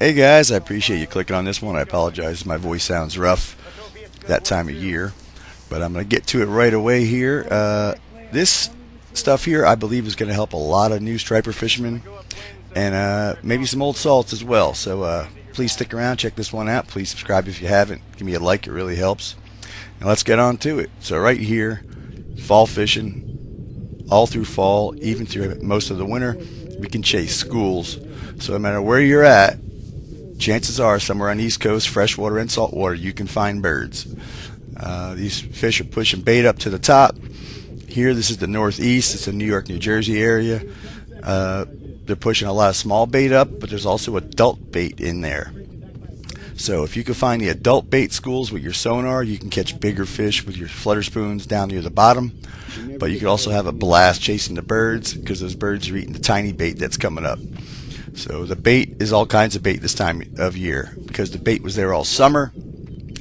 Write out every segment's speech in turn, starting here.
Hey guys, I appreciate you clicking on this one. I apologize, my voice sounds rough that time of year, but I'm going to get to it right away here. This stuff here I believe is going to help a lot of new striper fishermen and maybe some old salts as well. So please stick around, check this one out. Please subscribe if you haven't. Give me a like, it really helps. And let's get on to it. So right here, fall fishing, all through fall, even through most of the winter, we can chase schools. So no matter where you're at, chances are somewhere on the East Coast, freshwater and saltwater, you can find birds. These fish are pushing bait up to the top. Here, this is the Northeast. It's the New York, New Jersey area. They're pushing a lot of small bait up, but there's also adult bait in there. So if you can find the adult bait schools with your sonar, you can catch bigger fish with your flutter spoons down near the bottom. But you can also have a blast chasing the birds because those birds are eating the tiny bait that's coming up. So the bait is all kinds of bait this time of year because the bait was there all summer.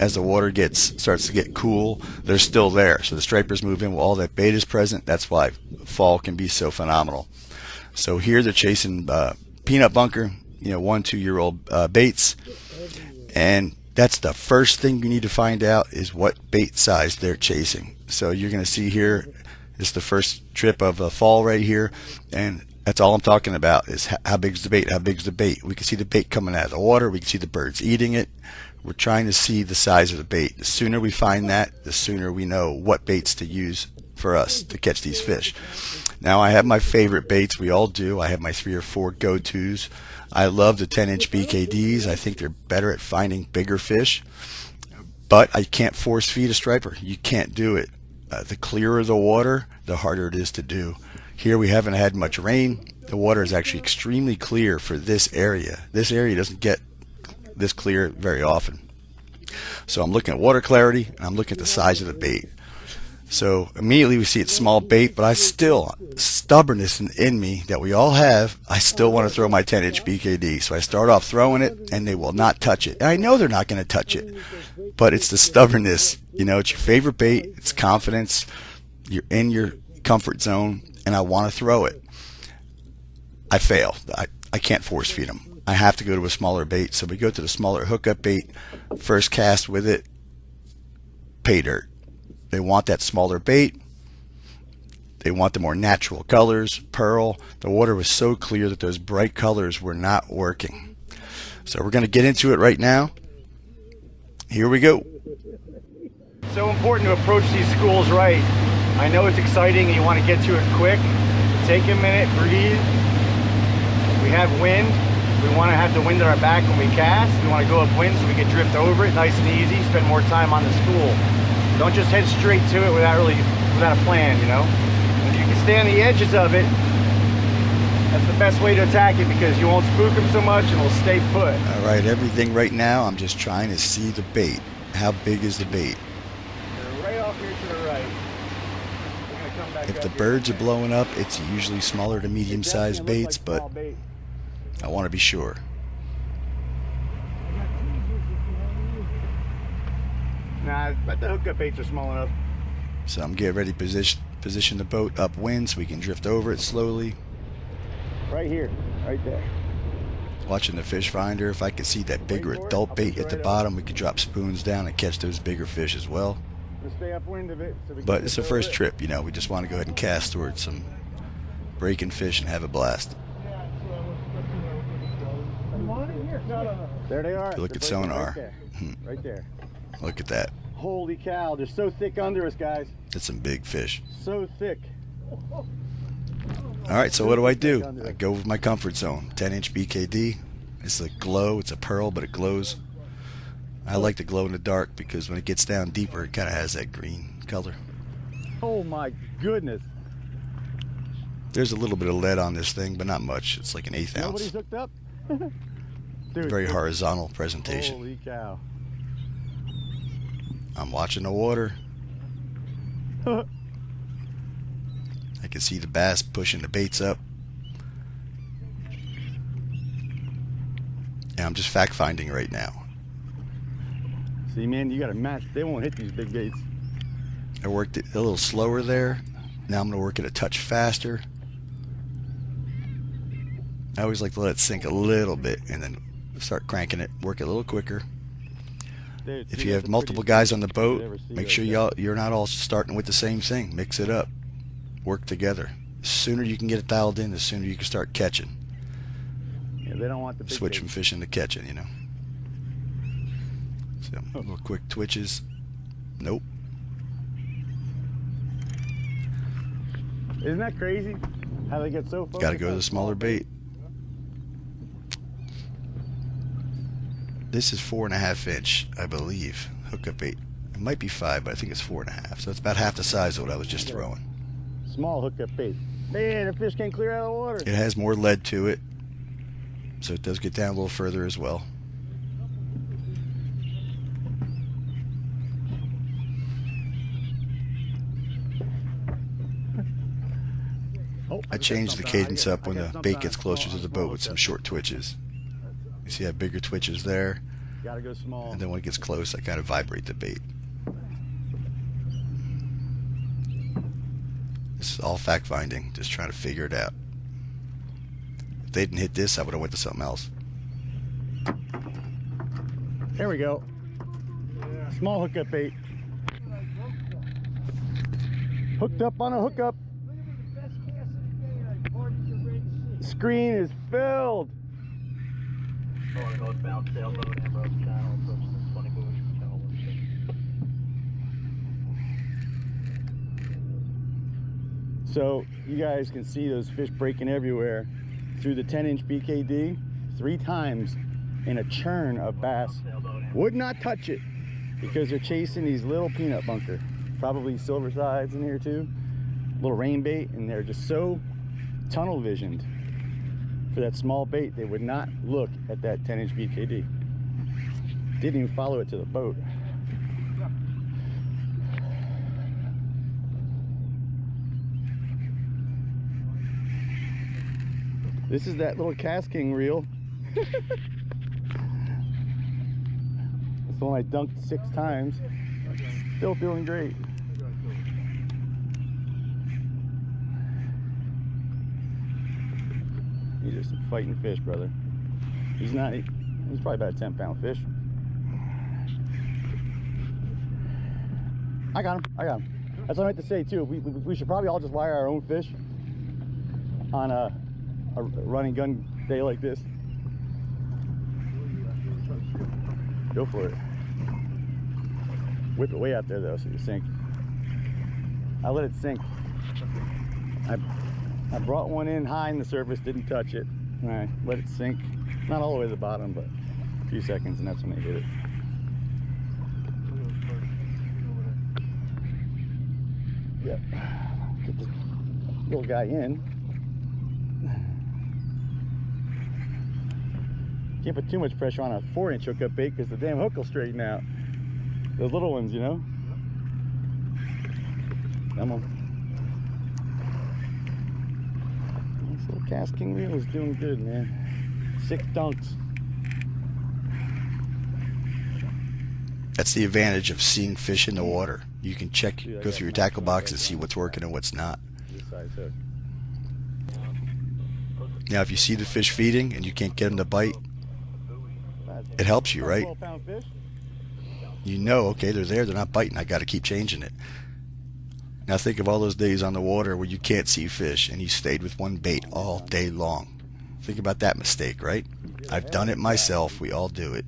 As the water starts to get cool, they're still there. So the stripers move in while all that bait is present. That's why fall can be so phenomenal. So here they're chasing peanut bunker, 1-2-year-old baits, and that's the first thing you need to find out is what bait size they're chasing. So you're going to see here, it's the first trip of fall right here, and that's all I'm talking about is how big's the bait, how big's the bait. We can see the bait coming out of the water, we can see the birds eating it. We're trying to see the size of the bait. The sooner we find that, the sooner we know what baits to use for us to catch these fish. Now I have my favorite baits, we all do. I have my 3 or 4 go-tos. I love the 10-inch BKD'S. I think they're better at finding bigger fish, but I can't force feed a striper. You can't do it. The clearer the water, the harder it is to do. Here we haven't had much rain. The water is actually extremely clear for this area. This area doesn't get this clear very often. So I'm looking at water clarity and I'm looking at the size of the bait. So immediately we see it's small bait, but I still, stubbornness in me that we all have, I still want to throw my 10-inch BKD. So I start off throwing it and they will not touch it. And I know they're not going to touch it, but it's the stubbornness. It's your favorite bait, it's confidence, you're in your comfort zone, and I want to throw it. I fail. I can't force feed them. I have to go to a smaller bait. So we go to the smaller hookup bait, first cast with it, pay dirt. They want that smaller bait. They want the more natural colors, pearl. The water was so clear that those bright colors were not working. So we're going to get into it right now. Here we go. So important to approach these schools right. I know it's exciting and you want to get to it quick. Take a minute, breathe. We have wind. We want to have the wind at our back when we cast. We want to go upwind so we can drift over it nice and easy, spend more time on the school. Don't just head straight to it without a plan, If you can stay on the edges of it, that's the best way to attack it because you won't spook them so much and it'll stay put. All right, everything right now, I'm just trying to see the bait. How big is the bait? They're right off here to the right. If the birds are blowing up, it's usually smaller to medium-sized baits, but I want to be sure. Nah, but the hookup baits are small enough. So I'm getting ready to position the boat upwind so we can drift over it slowly. Right here, right there. Watching the Fishfinder. If I could see that bigger adult bait at the bottom, we could drop spoons down and catch those bigger fish as well. Stay upwind of it, so but it's the first trip, we just want to go ahead and cast towards some breaking fish and have a blast. There they are. Look at sonar. Right there. Look at that. Holy cow, they're so thick under us, guys. That's some big fish. So thick. Alright, so what do? I go with my comfort zone. 10-inch BKD. It's a glow. It's a pearl, but it glows. I like to glow in the dark because when it gets down deeper, it kind of has that green color. Oh my goodness. There's a little bit of lead on this thing, but not much. It's like an 1/8 ounce. Nobody's hooked up? Dude, very horizontal presentation. Holy cow. I'm watching the water. I can see the bass pushing the baits up. And I'm just fact finding right now. See, man, you got to match. They won't hit these big baits. I worked it a little slower there. Now I'm going to work it a touch faster. I always like to let it sink a little bit and then start cranking it, work it a little quicker. Dude, If you have multiple guys on the boat, make sure you're not all starting with the same thing. Mix it up, work together. The sooner you can get it dialed in, the sooner you can start catching. Yeah, they don't want the big Switch bait. from fishing to catching, you know. So little quick twitches. Nope. Isn't that crazy? How they get so focused? Got to go to the smaller bait. This is 4.5 inch, I believe, hookup bait. It might be 5, but I think it's 4.5. So it's about half the size of what I was just throwing. Small hookup bait. Man, the fish can't clear out of the water. It has more lead to it, so it does get down a little further as well. I change the cadence up when the bait gets closer to the boat with some short twitches. You see I have bigger twitches there, Gotta go small. and then when it gets close, I kind of vibrate the bait. This is all fact finding, just trying to figure it out. If they didn't hit this, I would have went to something else. There we go. Small hookup bait. Hooked up on a hookup. The screen is filled. So you guys can see those fish breaking everywhere through the 10-inch BKD 3 times in a churn of bass. Would not touch it because they're chasing these little peanut bunker, probably silver sides in here too, little rain bait, and they're just so tunnel visioned for that small bait they would not look at that 10-inch BKD. Didn't even follow it to the boat. This is that little casking reel. It's the one I dunked 6 times. Still feeling great. These are some fighting fish, brother. He's probably about a 10-pound fish. I got him. That's what I meant to say too. We should probably all just wire our own fish on a running gun day like this. Go for it. Whip it way out there though so you sink. I let it sink. I brought one in high in the surface, didn't touch it. And I let it sink. Not all the way to the bottom, but a few seconds, and that's when they hit it. Yep. Get this little guy in. Can't put too much pressure on a 4-inch hookup bait because the damn hook will straighten out. Those little ones, you know. Come on. This little casting reel is doing good, man. 6 dunks. That's the advantage of seeing fish in the water. You can check, go through your tackle box and see what's working and what's not. Now, if you see the fish feeding and you can't get them to bite, it helps you, right? You know, okay, they're there, they're not biting, I got to keep changing it. Now think of all those days on the water where you can't see fish and you stayed with one bait all day long. Think about that mistake, right? I've done it myself, we all do it.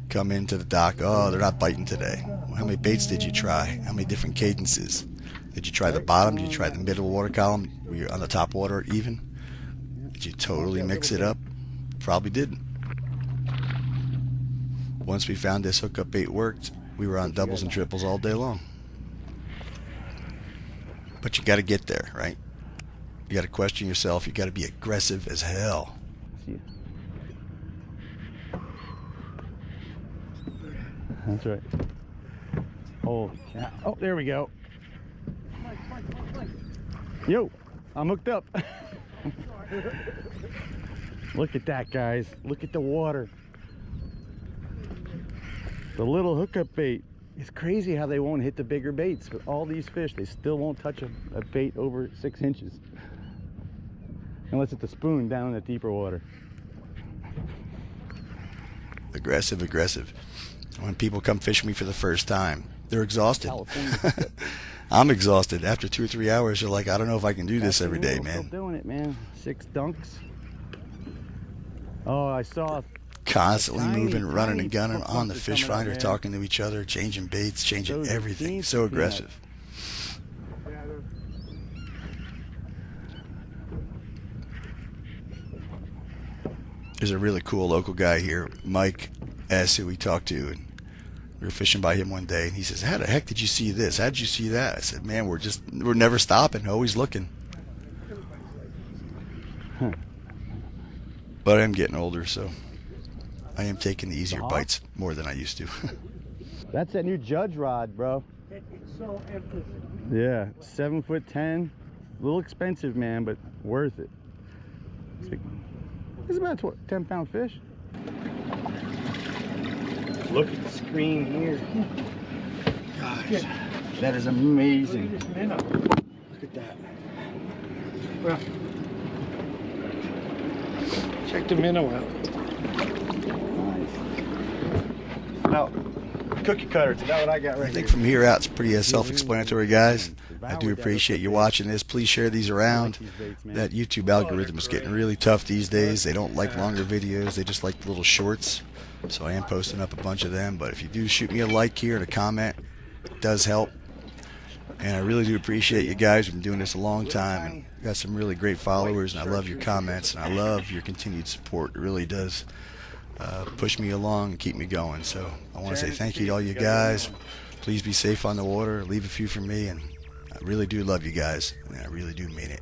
Come into the dock, oh, they're not biting today. Well, how many baits did you try? How many different cadences? Did you try the bottom? Did you try the middle water column? Were you on the top water even? Did you totally mix it up? Probably didn't. Once we found this hookup bait worked, we were on doubles and triples all day long. But you got to get there, right? You got to question yourself. You got to be aggressive as hell. That's right. Holy cow. Oh, there we go. Yo, I'm hooked up. Look at that, guys. Look at the water. The little hookup bait. It's crazy how they won't hit the bigger baits. With all these fish, they still won't touch a bait over 6 inches. unless it's a spoon down in the deeper water. Aggressive, aggressive. When people come fish me for the first time, they're exhausted. I'm exhausted. After 2 or 3 hours, you're like, I don't know if I can do this every day, man. Still doing it, man. 6 dunks. Oh, I saw. Constantly moving, running and gunning on the Fishfinder, talking to each other, changing baits, changing everything. So aggressive. There's a really cool local guy here, Mike S., who we talked to, and we were fishing by him one day, and he says, how the heck did you see this? How did you see that? I said, man, we're never stopping, always looking. But I am getting older, so I am taking the easier bites more than I used to. That's that new Judge rod, bro. It's so empty. Yeah, 7'10", a little expensive, man, but worth it. It's about a 10-pound fish. Look at the screen here. Gosh, that is amazing. Look at that. Well, check the minnow out. Nice. Now, cookie cutter. Is that what I got right here? I think from here out it's pretty self-explanatory, guys. I do appreciate you watching this. Please share these around. That YouTube algorithm is getting really tough these days. They don't like longer videos. They just like the little shorts. So I am posting up a bunch of them. But if you do shoot me a like here and a comment, it does help. And I really do appreciate you guys. We've been doing this a long time. And got some really great followers. And I love your comments. And I love your continued support. It really does push me along and keep me going. So I want to say thank you to all you guys. Please be safe on the water. Leave a few for me. And I really do love you guys. I really do mean it.